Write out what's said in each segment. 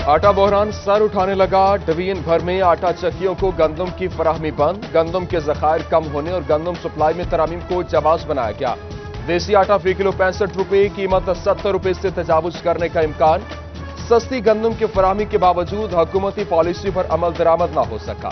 आटा बहरान सर उठाने लगा। डिवीजन भर में आटा चक्कियों को गंदम की फराहमी बंद। गंदम के जखायर कम होने और गंदम सप्लाई में तरामीम को जवाब बनाया गया। देसी आटा फी किलो 65 रुपए, कीमत 70 रुपए से तजावुज करने का इम्कान। सस्ती गंदम की फराहमी के बावजूद हुकूमती पॉलिसी पर अमल दरामद न हो सका।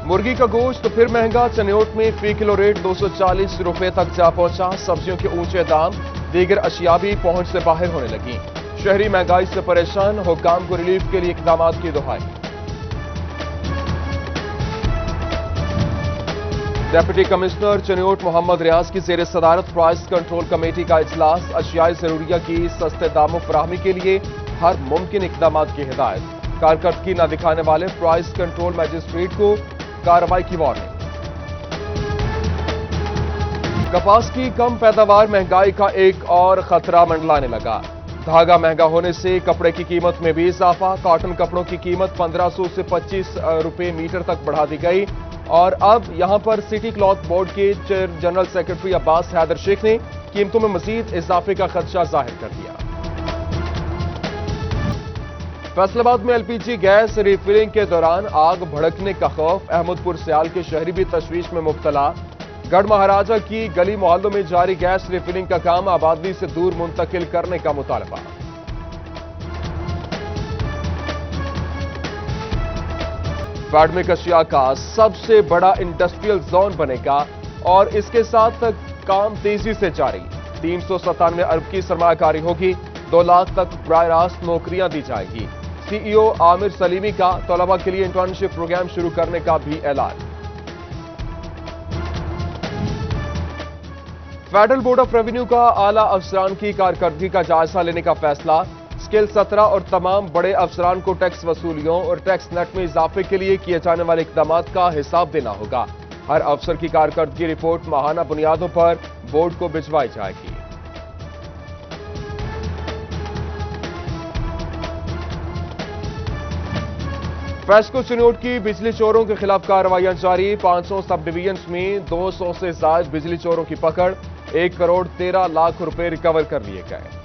मुर्गी का गोश्त फिर महंगा। चनियोट में फी किलो रेट 240 रुपए तक जा पहुंचा। सब्जियों के ऊंचे दाम, दीगर अशिया भी पहुंच से बाहर होने लगी। शहरी महंगाई से परेशान, हुक्काम को रिलीफ के लिए इकदाम की दुहाई। डिप्टी कमिश्नर चनियोट मोहम्मद रियाज की जेर सदारत प्राइस कंट्रोल कमेटी का इजलास। अशियाए जरूरिया की सस्ते दामों फराहमी के लिए हर मुमकिन इकदाम की हिदायत। कारकर्दगी न दिखाने वाले प्राइस कंट्रोल मजिस्ट्रेट को कार्रवाई की वार्निंग। कपास की कम पैदावार महंगाई का एक और खतरा मंडलाने लगा। धागा महंगा होने से कपड़े की कीमत में भी इजाफा। कॉटन कपड़ों की कीमत 1500 से 25 रुपए मीटर तक बढ़ा दी गई। और अब यहां पर सिटी क्लॉथ बोर्ड के जनरल सेक्रेटरी अब्बास हैदर शेख ने कीमतों में मजीद इजाफे का खदशा जाहिर कर दिया। फैसलाबाद में एलपीजी गैस रिफिलिंग के दौरान आग भड़कने का खौफ। अहमदपुर सियाल के शहरी भी तशवीश में मुब्तला। गढ़ महाराजा की गली मोहल्लों में जारी गैस रिफिलिंग का काम आबादी से दूर मुंतकिल करने का मुतालबा। फैडमिक अशिया का सबसे बड़ा इंडस्ट्रियल जोन बनेगा और इसके साथ काम तेजी से जारी। 397 अरब की सरमायाकारी होगी। 2 लाख तक बराह रास्त नौकरियां दी जाएंगी। सीईओ आमिर सलीमी का तलबा के लिए इंटर्नशिप प्रोग्राम शुरू करने का भी ऐलान। फेडरल बोर्ड ऑफ रेवेन्यू का आला अफसरान की कारकर्दगी का जायजा लेने का फैसला। स्केल 17 और तमाम बड़े अफसरान को टैक्स वसूलियों और टैक्स नेट में इजाफे के लिए किए जाने वाले इकदाम का हिसाब देना होगा। हर अफसर की कारकर्दगी रिपोर्ट माहाना बुनियादों पर बोर्ड को भिजवाई जाएगी। फेस्को चनियोट की बिजली चोरों के खिलाफ कार्रवाइयां जारी। 500 सब डिवीजन में 200 से ज्यादा बिजली चोरों की पकड़। 1 करोड़ 13 लाख रुपए रिकवर कर लिए गए।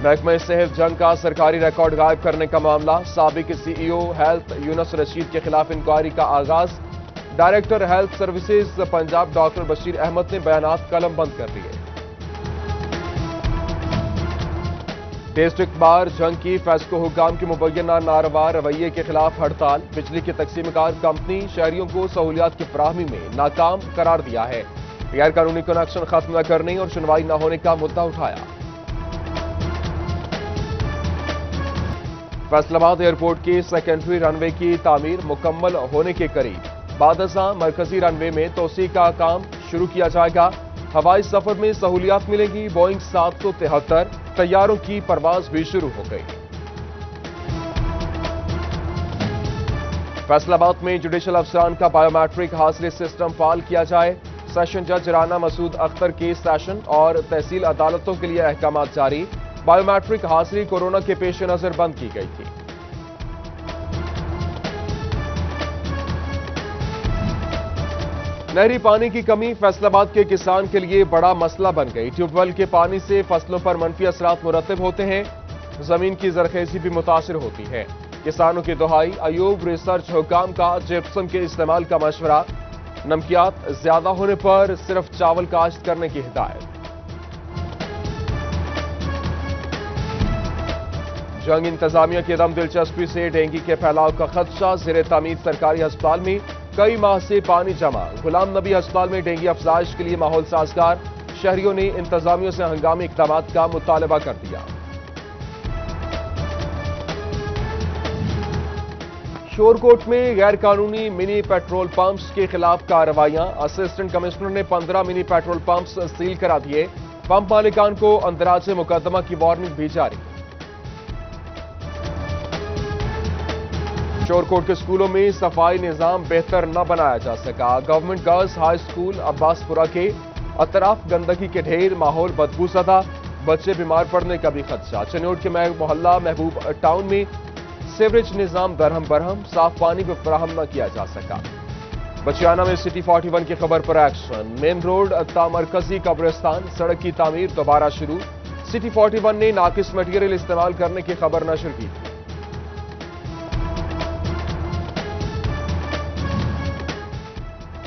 महकमा सेहत जंग का सरकारी रिकॉर्ड गायब करने का मामला। साबिक सीईओ हेल्थ यूनुस रशीद के खिलाफ इंक्वायरी का आगाज। Director health services Punjab doctor Bashir Ahmed ने बयानात कलम बंद कर दिए। डिस्ट्रिक्ट बार जंग की फेस्को हुकाम के मुबैना नारवा रवैये के खिलाफ हड़ताल। बिजली की तकसीमकार कंपनी शहरियों को सहूलियात की फराहमी में नाकाम करार दिया है। गैर कानूनी कनेक्शन खत्म न करने और सुनवाई न होने का मुद्दा उठाया। फैसलाबाद एयरपोर्ट के सेकेंडरी रनवे की तामीर मुकम्मल होने के करीब। बादशाह मरकजी रनवे में तोसी का काम शुरू किया जाएगा। हवाई सफर में सहूलियात मिलेगी। बोइंग 773 तैयारों की परवाज भी शुरू हो गई। फैसलाबाद में जुडिशल अफसरान का बायोमेट्रिक हाजिरी सिस्टम फाल किया जाए। सेशन जज राना मसूद अख्तर के सेशन और तहसील अदालतों के लिए अहकाम जारी। बायोमेट्रिक हाजिरी कोरोना के पेश नजर बंद की गई थी। नहरी पानी की कमी फैसलाबाद के किसान के लिए बड़ा मसला बन गई। ट्यूबवेल के पानी से फसलों पर मनफी असरात मुरतब होते हैं। जमीन की जरखेजी भी मुतासिर होती है। किसानों की दुहाई। अयूब रिसर्च हुकाम का जिप्सम के इस्तेमाल का मशवरा। नमकियात ज्यादा होने पर सिर्फ चावल काश्त करने की हिदायत। जंग इंतजामिया की दम दिलचस्पी से डेंगू के फैलाव का खदशा। ज़ेरे तामीर सरकारी अस्पताल में कई माह से पानी जमा। गुलाम नबी अस्पताल में डेंगू अफजाइश के लिए माहौल साजगार। शहरियों ने इंतजामिया से हंगामी इकदाम का मुतालबा कर दिया। शोरकोट में गैर कानूनी मिनी पेट्रोल पंप्स के खिलाफ कार्रवाइयां। असिस्टेंट कमिश्नर ने 15 मिनी पेट्रोल पंप्स सील करा दिए। पंप मालिकान को अंदराज मुकदमा की वार्निंग भी जारी। शोरकोट के स्कूलों में सफाई निजाम बेहतर न बनाया जा सका। गवर्नमेंट गर्ल्स हाई स्कूल अब्बासपुरा के अतराफ गंदगी के ढेर। माहौल बदबूसदा। बच्चे बीमार पड़ने का भी खदशा। चनियोट के मोहल्ला महबूब टाउन में सीवरेज निजाम दरहम बरहम। साफ पानी भी फराहम न किया जा सका। بچیانہ میں سٹی 41 کی خبر پر ایکشن، مین روڈ تا مرکزی قبرستان سڑک کی تعمیر دوبارہ شروع، سٹی 41 نے ناقص مٹیریل استعمال کرنے کی خبر نشر کی تھی۔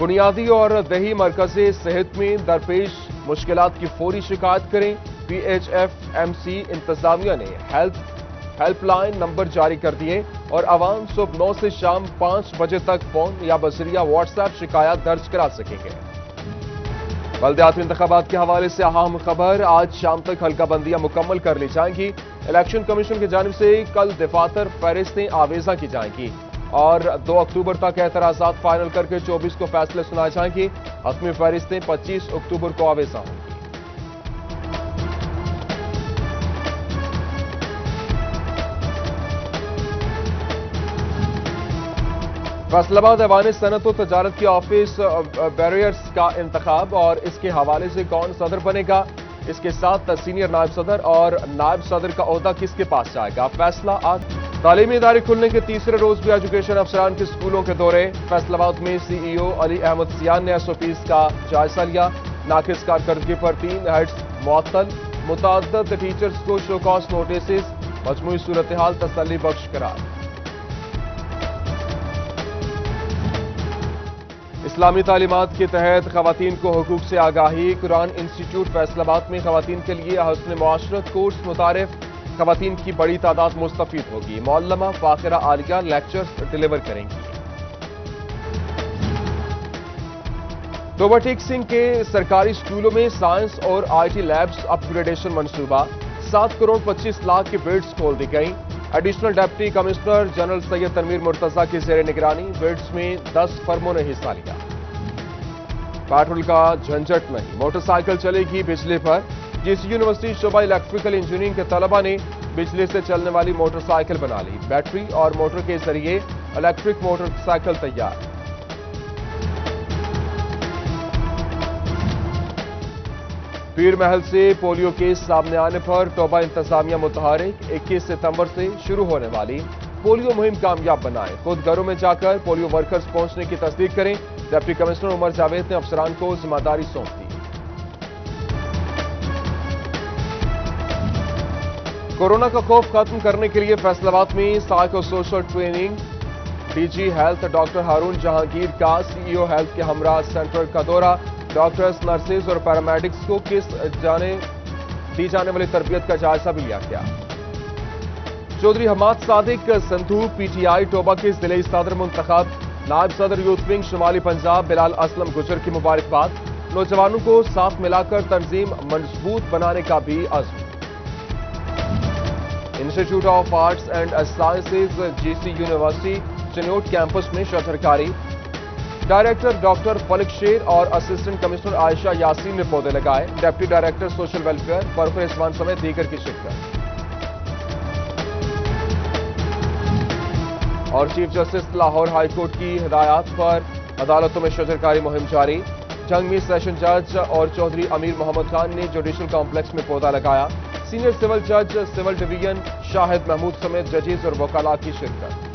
بنیادی اور دیہی مرکز صحت میں درپیش مشکلات کی فوری شکایت کریں، P H F M C انتظامیہ نے ہیلپ لائن نمبر جاری کر دیے اور عوام صبح 9 سے شام 5 بجے تک فون یا بذریعہ واٹس ایپ شکایات درج کرا سکیں گے۔ بلدیاتی انتخابات کے حوالے سے اہم خبر، آج شام تک حلقہ بندیاں مکمل کر لی جائیں گی، الیکشن کمیشن کی جانب سے کل دفاتر فہرستیں آویزاں کی جائیں گی اور 2 اکتوبر تک اعتراضات فائنل کر کے 24 کو فیصلے سنائے جائیں گے، حتمی فہرستیں 25 اکتوبر کو آویزاں ہوں گی۔ فیصل آباد ایوان صنعت و تجارت کی آفس بیریئرز کا انتخاب اور اس کے حوالے سے کون صدر بنے گا، اس کے ساتھ سینئر نائب صدر اور نائب صدر کا عہدہ کس کے پاس جائے گا، فیصلہ آج۔ تعلیمی ادارے کھلنے کے تیسرے روز بھی ایجوکیشن افسران کے اسکولوں کے دورے، فیصل آباد میں سی ای او علی احمد سیان نے ایس او پیز کا جائزہ لیا، ناقص کارکردگی پر 3 ہیڈز معطل، متعدد ٹیچرز کو شو کاز نوٹسز، مجموعی صورتحال تسلی بخش قرار۔ اسلامی تعلیمات کے تحت خواتین کو حقوق سے آگاہی، قرآن انسٹیٹیوٹ فیصل آباد میں خواتین کے لیے حسن معاشرت کورس متعارف، خواتین کی بڑی تعداد مستفید ہوگی، معلمہ فاخرہ عالیہ لیکچرز ڈیلیور کریں گی۔ ٹوبہ ٹیک سنگھ کے سرکاری اسکولوں میں سائنس اور I T labs up gradation منصوبہ، 7 کروڑ 25 لاکھ کی بیڈز کھول دی گئیں، ایڈیشنل ڈپٹی کمشنر جنرل سید تنویر مرتضیٰ کی زیر نگرانی بیڈز میں 10 فرموں نے حصہ لیا۔ پیٹرول کا جھنجٹ نہیں، موٹر سائیکل چلے گی بجلی پر، جی سی یونیورسٹی شعبہ الیکٹریکل انجینئرنگ کے طلبہ نے بجلی سے چلنے والی موٹر سائیکل بنا لی، بیٹری اور موٹر کے ذریعے الیکٹرک موٹر سائیکل تیار۔ پیر محل سے پولیو کیس سامنے آنے پر ٹوبہ انتظامیہ متحرک، 21 ستمبر سے شروع ہونے والی پولیو مہم کامیاب بنائیں، خود گھروں میں جا کر پولیو ورکرز پہنچنے کی تصدیق کریں، ڈپٹی کمشنر عمر جاوید نے افسران کو ذمہ داری سونپ دی۔ کورونا کا خوف ختم کرنے کے لیے فیصل آباد میں psycho social training, D G health doctor Haroon Jahangir کا سی ای او ہیلتھ کے ہمراہ سینٹر کا دورہ، ڈاکٹرز، نرسز اور پیرامیڈکس کو دی جانے والی تربیت کا جائزہ بھی لیا گیا۔ Chaudhry Hammad Sadiq Sandhu P T I Toba کے ضلعی صدر منتخب، نائب صدر یوتھ ونگ شمالی پنجاب بلال اسلم گجر کی مبارکباد، نوجوانوں کو ساتھ ملا کر تنظیم مضبوط بنانے کا بھی عزم۔ Institute of arts and sciences G C university Chiniot campus میں شجرکاری، ڈائریکٹر ڈاکٹر فلک شیر اور اسسٹنٹ کمشنر عائشہ یاسین نے پودے لگائے، ڈپٹی ڈائریکٹر سوشل ویلفیئر فروخ رضوان سمیت دیگر کی شرکت۔ اور chief justice Lahore high court کی ہدایات پر عدالتوں میں شجرکاری مہم جاری، جنگ میں سیشن جج اور چودھری امیر محمد خان نے جوڈیشل کمپلیکس میں پودا لگایا، سینئر سول جج سول ڈویژن شاہد محمود سمیت ججز اور وکلاء کی شرکت۔